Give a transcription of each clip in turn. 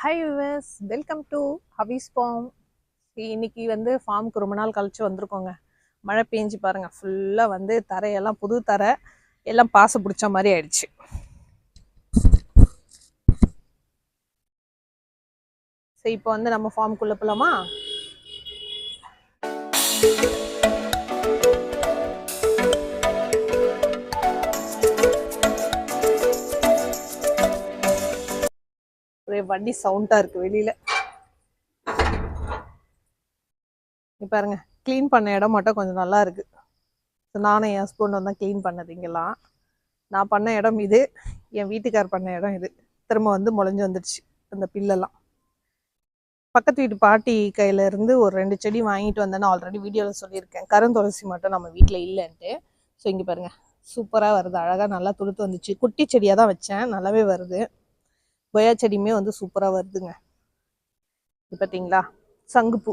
Hi viewers, welcome to Havis farm. இன்னைக்கு வந்து ஃபார்முக்கு ரொம்ப நாள் கழிச்சு வந்திருக்கோங்க. மழை பெஞ்சு பாருங்க, ஃபுல்லாக வந்து தரையெல்லாம் புது தரை எல்லாம் பாச பிடிச்ச மாதிரி ஆயிடுச்சு. சரி, இப்போ வந்து நம்ம ஃபார்முக்குள்ள போலாமா? ஒரே வண்டி சவுண்டா இருக்கு வெளியில. பாருங்க, கிளீன் பண்ண இடம் மட்டும் கொஞ்சம் நல்லா இருக்கு. நானும் என் ஹஸ்பண்ட் தான் கிளீன் பண்ணது. இங்கெல்லாம் நான் பண்ண இடம் இது, என் வீட்டுக்கார் பண்ண இடம் இது. திரும்ப வந்து முளைஞ்சு வந்துடுச்சு அந்த பில்லெல்லாம். பக்கத்து வீட்டு பாட்டி கையில இருந்து ஒரு 2 செடி வாங்கிட்டு வந்தேன்னு ஆல்ரெடி வீடியோவில் சொல்லியிருக்கேன். கருந்துளசி மட்டும் நம்ம வீட்டில் இல்லைன்ட்டு. ஸோ இங்கே பாருங்க, சூப்பராக வருது, அழகாக நல்லா துளுத்து வந்துச்சு. குட்டி செடியாக தான் வச்சேன், நல்லாவே வருது. கொய்யா செடியுமே வந்து சூப்பராக வருதுங்க. இது பார்த்தீங்களா, சங்குப்பூ.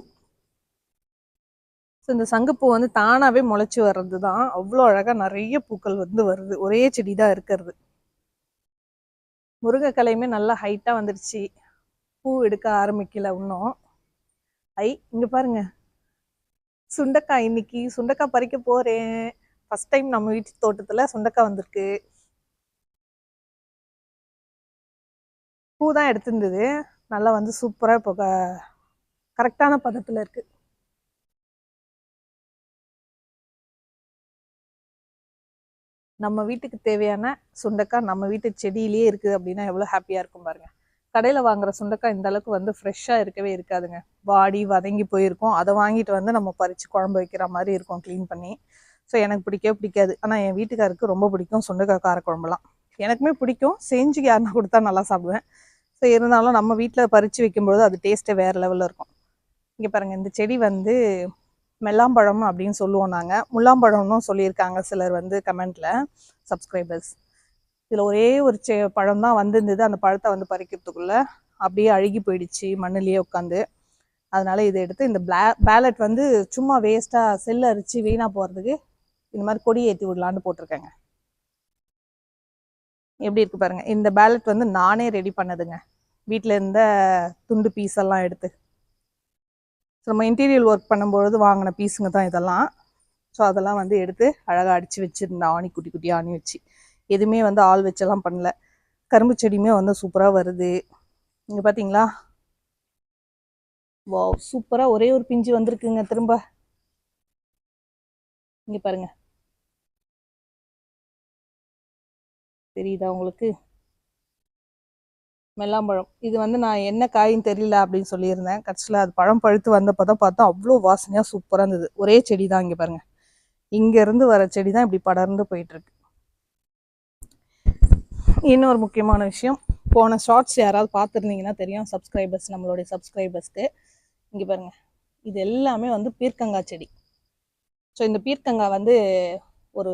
ஸோ இந்த சங்குப்பூ வந்து தானாகவே முளைச்சி வர்றது தான். அவ்வளோ அழகாக நிறைய பூக்கள் வந்து வருது, ஒரே செடி தான் இருக்கிறது. முருங்கைக்கலையுமே நல்லா ஹைட்டாக வந்துடுச்சு, பூ எடுக்க ஆரம்பிக்கல இன்னும். இங்கே பாருங்க, சுண்டைக்காய். இன்னைக்கு சுண்டைக்காய் பறிக்க போறேன். ஃபர்ஸ்ட் டைம் நம்ம வீட்டு தோட்டத்துல சுண்டைக்காய் வந்திருக்கு. பூ தான் எடுத்திருந்தது, நல்லா வந்து சூப்பரா இப்போ கரெக்டான பதத்துல இருக்கு. நம்ம வீட்டுக்கு தேவையான சுண்டைக்காய் நம்ம வீட்டு செடியிலேயே இருக்குது அப்படின்னா எவ்வளோ ஹாப்பியாக இருக்கும் பாருங்க. கடையில் வாங்குற சுண்டைக்காய் இந்த அளவுக்கு வந்து ஃப்ரெஷ்ஷாக இருக்கவே இருக்காதுங்க, வாடி வதங்கி போயிருக்கும். அதை வாங்கிட்டு வந்து நம்ம பறித்து குழம்பு வைக்கிற மாதிரி இருக்கும் க்ளீன் பண்ணி. ஸோ எனக்கு பிடிக்கவே பிடிக்காது. ஆனால் என் வீட்டுக்காருக்கு ரொம்ப பிடிக்கும் சுண்டைக்காய் காரக்குழம்புலாம். எனக்குமே பிடிக்கும், செஞ்சு யாருன்னா கொடுத்தா நல்லா சாப்பிடுவேன். ஸோ இருந்தாலும் நம்ம வீட்டில் பறித்து வைக்கும்போது அது டேஸ்ட்டே வேறு லெவலில் இருக்கும். இங்கே பாருங்கள், இந்த செடி வந்து மெல்லாம்பழம் அப்படின்னு சொல்லுவோம் நாங்கள், முல்லாம்பழம்னு சொல்லியிருக்காங்க சிலர் வந்து கமெண்ட்டில், சப்ஸ்கிரைபர்ஸ். இதில் ஒரே ஒரு பழம் தான் வந்திருந்தது. அந்த பழத்தை வந்து பறிக்கிறதுக்குள்ளே அப்படியே அழுகி போயிடுச்சு மண்ணிலேயே உட்காந்து. அதனால இதை எடுத்து இந்த பேலட் வந்து சும்மா வேஸ்ட்டாக செல்லை அரிச்சு வீணாக போகிறதுக்கு இந்த மாதிரி கொடி ஏற்றி விடலான்னு போட்டிருக்கேங்க. எப்படி இருக்கு பாருங்க. இந்த பேலட் வந்து நானே ரெடி பண்ணதுங்க, வீட்டில் இருந்த துண்டு பீஸ் எல்லாம் எடுத்து. நம்ம இன்டீரியல் ஒர்க் பண்ணும்பொழுது வாங்கின பீஸுங்க தான் இதெல்லாம். ஸோ அதெல்லாம் வந்து எடுத்து அழகாக அடித்து வச்சுருந்தேன், ஆணி குட்டி குட்டி ஆணி வச்சு. எதுவுமே வந்து ஆள் வச்செல்லாம் பண்ணல. கரும்பு செடியுமே வந்து சூப்பராக வருது. இங்கே பார்த்தீங்களா, வா சூப்பராக ஒரே ஒரு பிஞ்சு வந்திருக்குங்க திரும்ப. இங்கே பாருங்க, தெரியுதா உங்களுக்கு? மெல்லாம்பழம். இது வந்து நான் என்ன காயின்னு தெரியல அப்படின்னு சொல்லியிருந்தேன். கடைசியில் அது பழம் பழுத்து வந்தப்போ தான் பார்த்தா அவ்வளோ வாசனையாக சூப்பராக இருந்தது. ஒரே செடி தான். இங்கே பாருங்க, இங்கேருந்து வர செடி தான் இப்படி படர்ந்து போயிட்டுருக்கு. இன்னொரு முக்கியமான விஷயம், போன ஷார்ட்ஸ் யாராவது பார்த்துருந்தீங்கன்னா தெரியும், சப்ஸ்கிரைபர்ஸ், நம்மளுடைய சப்ஸ்கிரைபர்ஸ்க்கு. இங்கே பாருங்க, இது எல்லாமே வந்து பீர்க்கங்காய் செடி. ஸோ இந்த பீர்க்கங்காய் வந்து ஒரு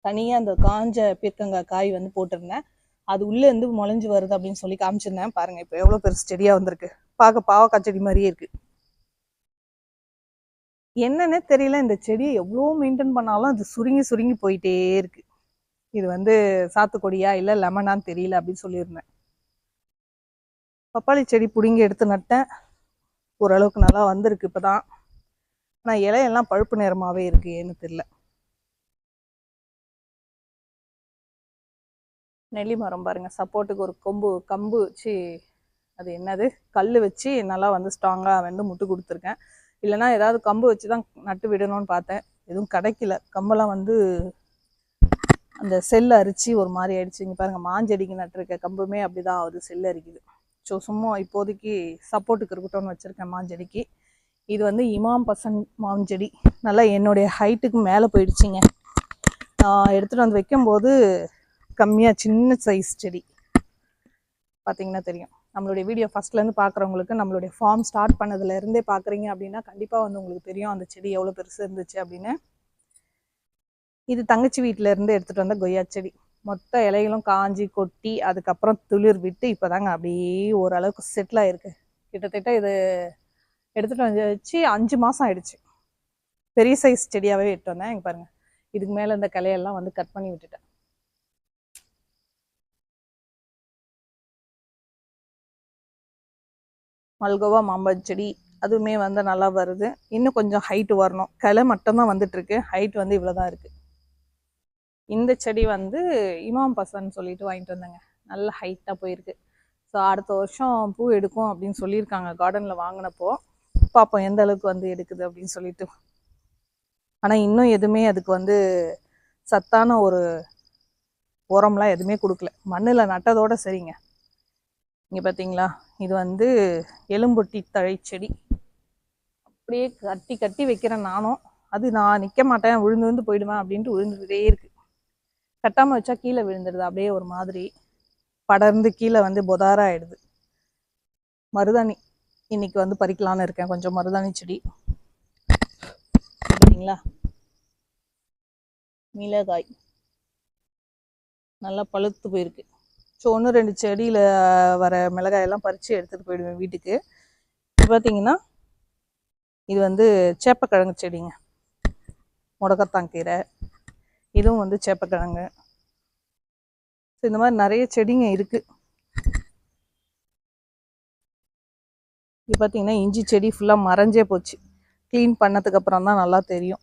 தனியாக அந்த காஞ்ச பீர்க்கங்காய் காய் வந்து போட்டிருந்தேன். அது உள்ளேருந்து முளைஞ்சு வருது அப்படின்னு சொல்லி காமிச்சிருந்தேன். பாருங்கள், இப்போ எவ்வளோ பெருசு செடியாக வந்திருக்கு. பார்க்க பாவக்காய் செடி மாதிரியே இருக்குது. என்னன்னே தெரியல, இந்த செடியை எவ்வளோ மெயின்டைன் பண்ணாலும் அது சுருங்கி சுருங்கி போயிட்டே இருக்கு. இது வந்து சாத்துக்கொடியா இல்லை லெமனான்னு தெரியல அப்படின்னு சொல்லியிருந்தேன். பப்பாளி செடி பிடுங்கி எடுத்து நட்டேன், ஓரளவுக்கு நல்லா வந்திருக்கு இப்போ தான். ஆனால் இலையெல்லாம் பழுப்பு நேரமாகவே இருக்குது, ஏன்னு தெரியல. நெல்லி மரம் பாருங்கள், சப்போர்ட்டுக்கு ஒரு கம்பு வச்சு, அது என்னது, கல் வச்சு நல்லா வந்து ஸ்ட்ராங்காக வந்து முட்டு கொடுத்துருக்கேன். இல்லைனா ஏதாவது கம்பு வச்சு தான் நட்டு விடணும்னு பார்த்தேன், எதுவும் கிடைக்கல. கம்பெல்லாம் வந்து அந்த செல் அரிச்சு ஒரு மாதிரி ஆயிடுச்சு. இங்கே பாருங்கள், மாஞ்செடிக்கு நட்டுருக்க கம்புமே அப்படி தான் ஆகுது, செல் அரிக்குது. ஸோ சும்மா இப்போதைக்கு சப்போர்ட்டுக்கு இருக்கட்டும்னு வச்சுருக்கேன் மாஞ்செடிக்கு. இது வந்து இமாம் பசன் மாஞ்செடி, நல்லா என்னுடைய ஹைட்டுக்கு மேலே போயிடுச்சிங்க. நான் எடுத்துகிட்டு வந்து வைக்கும்போது கம்மியாக சின்ன சைஸ் செடி. பார்த்தீங்கன்னா தெரியும். நம்மளுடைய வீடியோ ஃபஸ்ட்லேருந்து பார்க்குறவங்களுக்கு, நம்மளுடைய ஃபார்ம் ஸ்டார்ட் பண்ணதுலேருந்தே பார்க்குறீங்க அப்படின்னா கண்டிப்பாக வந்து உங்களுக்கு தெரியும் அந்த செடி எவ்வளோ பெருசு இருந்துச்சு அப்படின்னு. இது தங்கச்சி வீட்டில் இருந்து எடுத்துகிட்டு வந்த கொய்யா செடி. மொத்த இலைகளும் காஞ்சி கொட்டி அதுக்கப்புறம் துளிர் விட்டு இப்போ தாங்க அப்படியே ஓரளவுக்கு செட்டில் ஆகிருக்கு. கிட்டத்தட்ட இது எடுத்துகிட்டு வந்து வச்சு 5 மாதம் ஆயிடுச்சு. பெரிய சைஸ் செடியாகவே எடுத்து வந்தேன். இங்கே பாருங்கள், இதுக்கு மேலே இந்த கிளையெல்லாம் வந்து கட் பண்ணி விட்டுட்டேன். மல்கோவா மாம்பழ செடி அதுவுமே வந்து நல்லா வருது. இன்னும் கொஞ்சம் ஹைட் வரணும். கிளை மட்டும்தான் வந்துட்டுருக்கு, ஹைட் வந்து இவ்வளோதான் இருக்குது. இந்த செடி வந்து இமாம் பசன்னு சொல்லிட்டு வாங்கிட்டு வந்தேங்க. நல்ல ஹைட்டாக போயிருக்கு. ஸோ அடுத்த வருஷம் பூ எடுக்கும் அப்படின்னு சொல்லியிருக்காங்க கார்டனில் வாங்கினப்போ. பார்ப்போம் எந்த அளவுக்கு வந்து எடுக்குது அப்படின்னு சொல்லிட்டு. ஆனால் இன்னும் எதுவுமே அதுக்கு வந்து சத்தான ஒரு உரம்லாம் எதுவுமே கொடுக்கல. மண்ணில் நட்டதோட சரிங்க. இங்கே பார்த்தீங்களா, இது வந்து எலும்பொட்டி தழை செடி. அப்படியே கட்டி கட்டி வைக்கிறேன் நானும். அது நான் நிற்க மாட்டேன், விழுந்து விழுந்து போயிடுவேன் அப்படின்ட்டு விழுந்துகிட்டே இருக்கு. கட்டாமல் வச்சா கீழே விழுந்துடுது, அப்படியே ஒரு மாதிரி படர்ந்து கீழே வந்து பொதாரா ஆயிடுது. மருதாணி இன்னைக்கு வந்து பறிக்கலான்னு இருக்கேன், கொஞ்சம் மருதாணி செடி. பார்த்தீங்களா, மிளகாய் நல்லா பழுத்து போயிருக்கு. ஸோ 1-2 செடியில் வர மிளகாயெல்லாம் பறித்து எடுத்துகிட்டு போயிடுவேன் வீட்டுக்கு. இப்போ பார்த்தீங்கன்னா இது வந்து சேப்பக்கிழங்கு செடிங்க, முடக்கத்தாங்கீரை, இதுவும் வந்து சேப்பக்கிழங்கு. ஸோ இந்த மாதிரி நிறைய செடிங்க இருக்குது. இப்போ பார்த்தீங்கன்னா இஞ்சி செடி ஃபுல்லாக மறைஞ்சே போச்சு. க்ளீன் பண்ணதுக்கப்புறம் தான் நல்லா தெரியும்.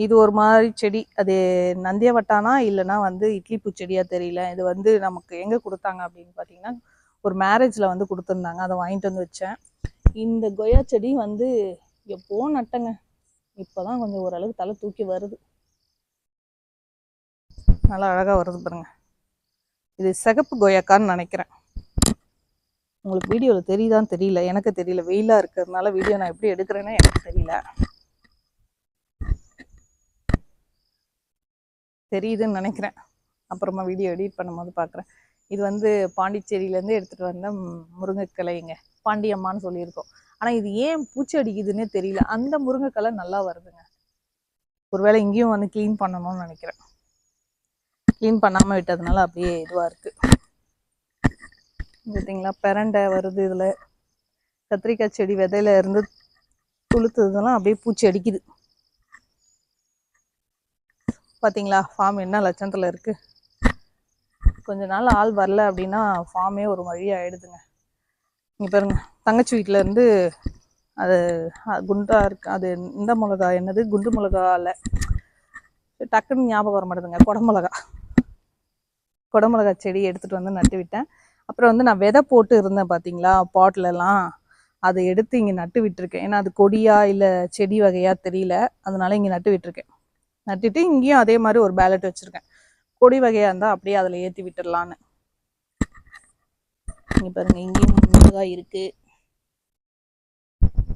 இது ஒரு மாதிரி செடி, அது நந்தியவட்டானா இல்லைன்னா வந்து இட்லி பூச்செடியாக தெரியல. இது வந்து நமக்கு எங்கே கொடுத்தாங்க அப்படின்னு பார்த்தீங்கன்னா ஒரு மேரேஜில் வந்து கொடுத்துருந்தாங்க, அதை வாங்கிட்டு வந்து வச்சேன். இந்த கொய்யா செடி வந்து எப்போ நட்டங்க, இப்போ தான் கொஞ்சம் ஓரளவுக்கு தலை தூக்கி வருது. நல்லா அழகாக வருது பாருங்க. இது சிகப்பு கொய்யாக்கான்னு நினைக்கிறேன். உங்களுக்கு வீடியோவில் தெரியுதான்னு தெரியல, எனக்கு தெரியல, வெயிலாக இருக்கிறதுனால வீடியோ நான் எப்படி எடுக்கிறேன்னு எனக்கு தெரியல. தெரியுதுன்னு நினைக்கிறேன், அப்புறமா வீடியோ எடிட் பண்ணும்போது பார்க்குறேன். இது வந்து பாண்டிச்சேரியிலேருந்து எடுத்துகிட்டு வந்த முருங்கைக்கிளைங்க, பாண்டியம்மான்னு சொல்லியிருக்கோம். ஆனால் இது ஏன் பூச்சி அடிக்குதுன்னே தெரியல. அந்த முருங்கைக்கிளை நல்லா வருதுங்க. ஒருவேளை இங்கேயும் வந்து க்ளீன் பண்ணணும்னு நினைக்கிறேன். க்ளீன் பண்ணாமல் விட்டதுனால அப்படியே இதுவாக இருக்குது. பார்த்தீங்களா, பெரண்டை வருது. இதில் கத்திரிக்காய் செடி விதையில இருந்து துளுத்துறதெல்லாம் அப்படியே பூச்சி அடிக்குது. பார்த்தீங்களா ஃபார்ம் என்ன லட்சணத்தில் இருக்குது. கொஞ்ச நாள் ஆள் வரல அப்படின்னா ஃபார்மே ஒரு வழி ஆகிடுதுங்க. இங்கே பாருங்க, தங்கச்சி வீட்டிலேருந்து அது குண்டா இருக்கு, அது இந்த மிளகா என்னது, குண்டு மிளகா இல்லை, டக்குன்னு ஞாபகம் வர மாட்டேதுங்க, குடமிளகா செடி எடுத்துகிட்டு வந்து நட்டு விட்டேன். அப்புறம் வந்து நான் விதை போட்டு இருந்தேன் பார்த்தீங்களா பாட்லலாம், அதை எடுத்து இங்கே நட்டு விட்டுருக்கேன். ஏன்னா அது கொடியா இல்லை செடி வகையா தெரியல, அதனால இங்கே நட்டு விட்டுருக்கேன். நட்டுட்டு இங்கேயும் அதே மாதிரி ஒரு பேலட் வச்சுருக்கேன். கொடி வகையாக இருந்தால் அப்படியே அதில் ஏற்றி விட்டுடலான்னு. இங்கே பாருங்கள், இங்கேயும் மிளகாய் இருக்குது.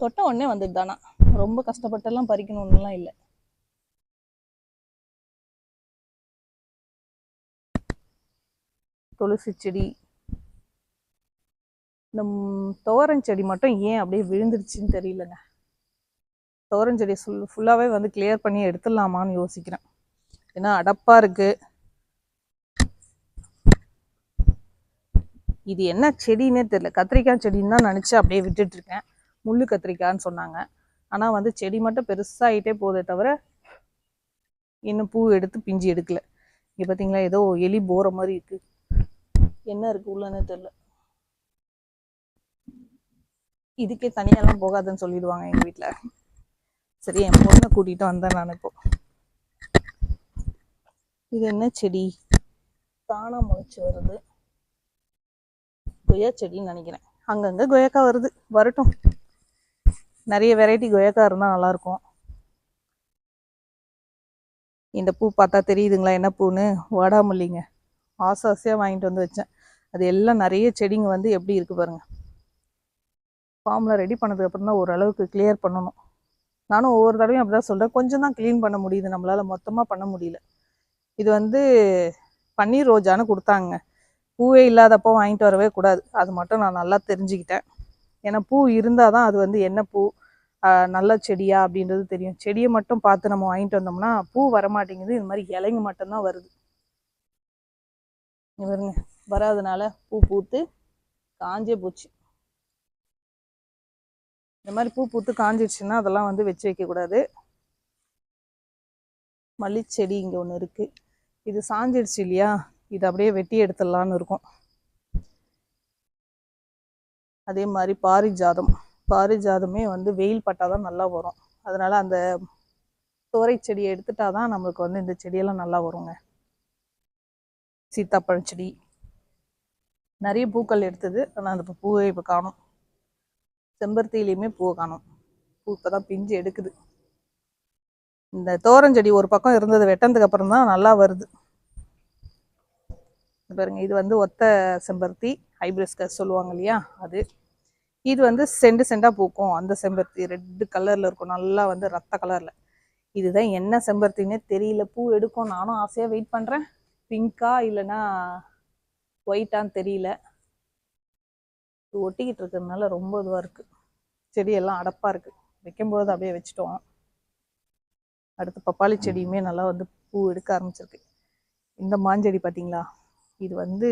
தொட்ட உடனே வந்துட்டு தானா, ரொம்ப கஷ்டப்பட்டெல்லாம் பறிக்கணும்னுலாம் இல்லை. துளசி செடி, இந்த துவரன் செடி மட்டும் ஏன் அப்படியே விழுந்துருச்சுன்னு தெரியலங்க. துவரன் செடி ஃபுல்லாகவே வந்து கிளியர் பண்ணி எடுத்துடலாமான்னு யோசிக்கிறேன். ஏன்னா அடப்பாக இருக்குது. இது என்ன செடின்னே தெரியல, கத்திரிக்காய் செடின்னு தான் நினச்சி அப்படியே விட்டுட்டு இருக்கேன். முள்ளு கத்திரிக்காய்ன்னு சொன்னாங்க. ஆனால் வந்து செடி மட்டும் பெருசாகிட்டே போதே தவிர இன்னும் பூ எடுத்து பிஞ்சு எடுக்கல. இங்கே பார்த்தீங்களா, ஏதோ எலி போகிற மாதிரி இருக்குது. என்ன இருக்குது உள்ளன்னு தெரியல. இதுக்கே தனியாலாம் போகாதுன்னு சொல்லிடுவாங்க எங்கள் வீட்டில். சரி, என் பொண்ணை கூட்டிகிட்டு வந்தேன் நான். இப்போ இது என்ன செடி, தானா முளைச்சி வருது, கொய்யா செடின்னு நினைக்கிறேன். அங்கங்கே கொய்யாக்கா வருது, வரட்டும். நிறைய வெரைட்டி கொய்யாக்கா இருந்தால் நல்லாயிருக்கும். இந்த பூ பார்த்தா தெரியுதுங்களா என்ன பூன்னு, வாடாமல்லிங்க. ஆசையாக வாங்கிட்டு வந்து வச்சேன். அது எல்லாம் நிறைய செடிங்க வந்து எப்படி இருக்குது பாருங்கள். ஃபார்மில் ரெடி பண்ணதுக்கப்புறம் தான் ஓரளவுக்கு கிளியர் பண்ணணும். நானும் ஒவ்வொரு தடவையும் அப்படி தான் சொல்கிறேன், கொஞ்சம் தான் க்ளீன் பண்ண முடியுது, நம்மளால் மொத்தமாக பண்ண முடியல. இது வந்து பன்னீர் ரோஜான்னு கொடுத்தாங்க. பூவே இல்லாதப்போ வாங்கிட்டு வரவே கூடாது, அது மட்டும் நான் நல்லா தெரிஞ்சுக்கிட்டேன். ஏன்னா பூ இருந்தால் தான் அது வந்து என்ன பூ, நல்ல செடியா அப்படின்றது தெரியும். செடியை மட்டும் பார்த்து நம்ம வாங்கிட்டு வந்தோம்னா பூ வரமாட்டேங்குது, இது மாதிரி இலைங்க மட்டும்தான் வருது. இவருங்க வராதனால பூ பூத்து காஞ்சே போச்சு. இந்த மாதிரி பூ பூத்து காஞ்சிடுச்சுன்னா அதெல்லாம் வந்து வச்சு வைக்கக்கூடாது. மல்லிச்செடி இங்கே ஒன்று இருக்குது, இது சாஞ்சிடுச்சு இல்லையா, இது அப்படியே வெட்டி எடுத்துடலான்னு இருக்கும். அதே மாதிரி பாரிஜாதமே வந்து வெயில் பட்டாதான் நல்லா வரும். அதனால அந்த தோரை செடியை எடுத்துட்டாதான் நம்மளுக்கு வந்து இந்த செடியெல்லாம் நல்லா வருங்க. சீத்தாப்பழம் செடி நிறைய பூக்கள் எடுத்தது, ஆனால் அந்த பூவை இப்போ காணும். செம்பருத்திலையுமே பூவை காணும். பூ இப்போதான் பிஞ்சு எடுக்குது. இந்த தோரஞ்செடி ஒரு பக்கம் இருந்தது, வெட்டினதுக்கு அப்புறம் தான் நல்லா வருது பாருங்க. இது வந்து ஒத்த செம்பருத்தி, ஹைபிஸ்கஸ் சொல்லுவாங்க இல்லையா, அது. இது வந்து செண்டா பூக்கும். அந்த செம்பருத்தி ரெட் கலர்ல இருக்கும், நல்லா வந்து ரத்த கலர்ல. இதுதான் என்ன செம்பருத்தின்னே தெரியல. பூ எடுக்கும், நானும் ஆசையா வெயிட் பண்றேன். பிங்கா இல்லைன்னா ஒயிட்டான்னு தெரியல. ஒட்டிக்கிட்டு இருக்கிறதுனால ரொம்ப இதுவா இருக்கு, செடியெல்லாம் அடப்பா இருக்கு. வைக்கும்போது அப்படியே வச்சுட்டோம். அடுத்து பப்பாளி செடியுமே நல்லா வந்து பூ எடுக்க ஆரம்பிச்சிருக்கு. இந்த மாஞ்செடி பார்த்தீங்களா, இது வந்து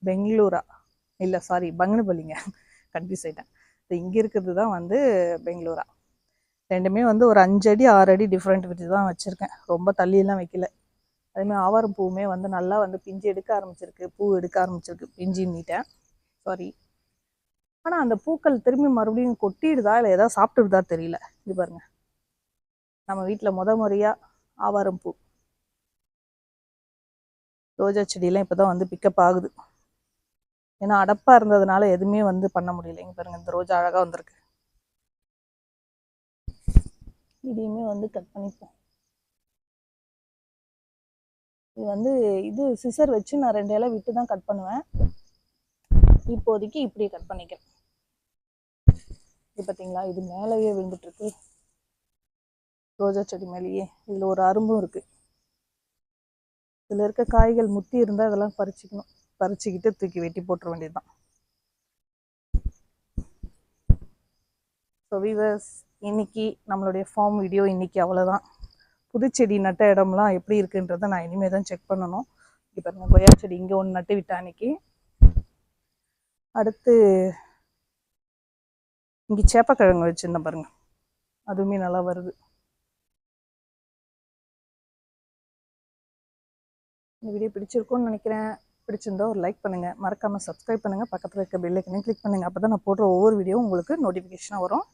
பெங்களூரா இல்லை சாரி பங்கனப்பள்ளிங்க, கன்ஃபியூஸ் ஆகிட்டேன். இங்கே இருக்கிறது தான் வந்து பெங்களூரா. ரெண்டுமே வந்து ஒரு 5 அடி 6 அடி டிஃப்ரெண்ட் வச்சு தான் வச்சுருக்கேன், ரொம்ப தள்ளியெல்லாம் வைக்கல. அதேமாதிரி ஆவாரம் பூவுமே வந்து நல்லா வந்து பிஞ்சு எடுக்க ஆரம்பிச்சிருக்கு, பூ எடுக்க ஆரம்பிச்சிருக்கு. பிஞ்சின்னிட்டேன், சாரி. ஆனால் அந்த பூக்கள் திரும்பி மறுபடியும் கொட்டிடுதா இல்லை ஏதாவது சாப்பிட்டுடுதா தெரியல. இது பாருங்க, நம்ம வீட்டில் முறையாக ஆவாரம் பூ, ரோஜா செடியெல்லாம் இப்போ தான் வந்து பிக்கப் ஆகுது. ஏன்னா அடப்பாக இருந்ததுனால எதுவுமே வந்து பண்ண முடியல. இங்கே பாருங்கள், இந்த ரோஜா அழகாக வந்திருக்கு. இதையுமே வந்து கட் பண்ணிப்போம். இது வந்து சிசர் வச்சு நான் 2 இலை விட்டு தான் கட் பண்ணுவேன். இப்போதைக்கு இப்படியே கட் பண்ணிக்கிறேன். இது பார்த்தீங்களா, இது மேலேயே விழுந்துட்டு இருக்கு, ரோஜா செடி மேலேயே. இதில் ஒரு அரும்பும் இருக்கு. இதில் இருக்க காய்கள் முத்தி இருந்தால் அதெல்லாம் பறிச்சுக்கணும். பறிச்சுக்கிட்டு தூக்கி வெட்டி போட்டுற வேண்டியதுதான். ஸோ வீவர்ஸ், இன்னைக்கு நம்மளுடைய ஃபார்ம் வீடியோ இன்னைக்கு அவ்வளோதான். புதுச்செடி நட்ட இடம்லாம் எப்படி இருக்குன்றதை நான் இனிமேல் தான் செக் பண்ணணும். இப்போ பாருங்க, கொய்யா செடி இங்கே ஒன்று நட்டு விட்டேன் அன்னைக்கு. அடுத்து இங்கே சேப்பக்கிழங்கு வச்சுருந்தேன் பாருங்க, அதுவுமே நல்லா வருது. இந்த வீடியோ பிடிச்சிருக்கும்னு நினைக்கிறேன். பிடிச்சிருந்தா ஒரு லைக் பண்ணுங்கள், மறக்காமல் சப்ஸ்கிரைப் பண்ணுங்கள், பக்கத்தில் இருக்க பெல் ஐக்கனையும் கிளிக் பண்ணுங்கள். அப்போ தான் நான் போடுற ஒவ்வொரு வீடியோவும் உங்களுக்கு நோட்டிஃபிகேஷனாக வரும்.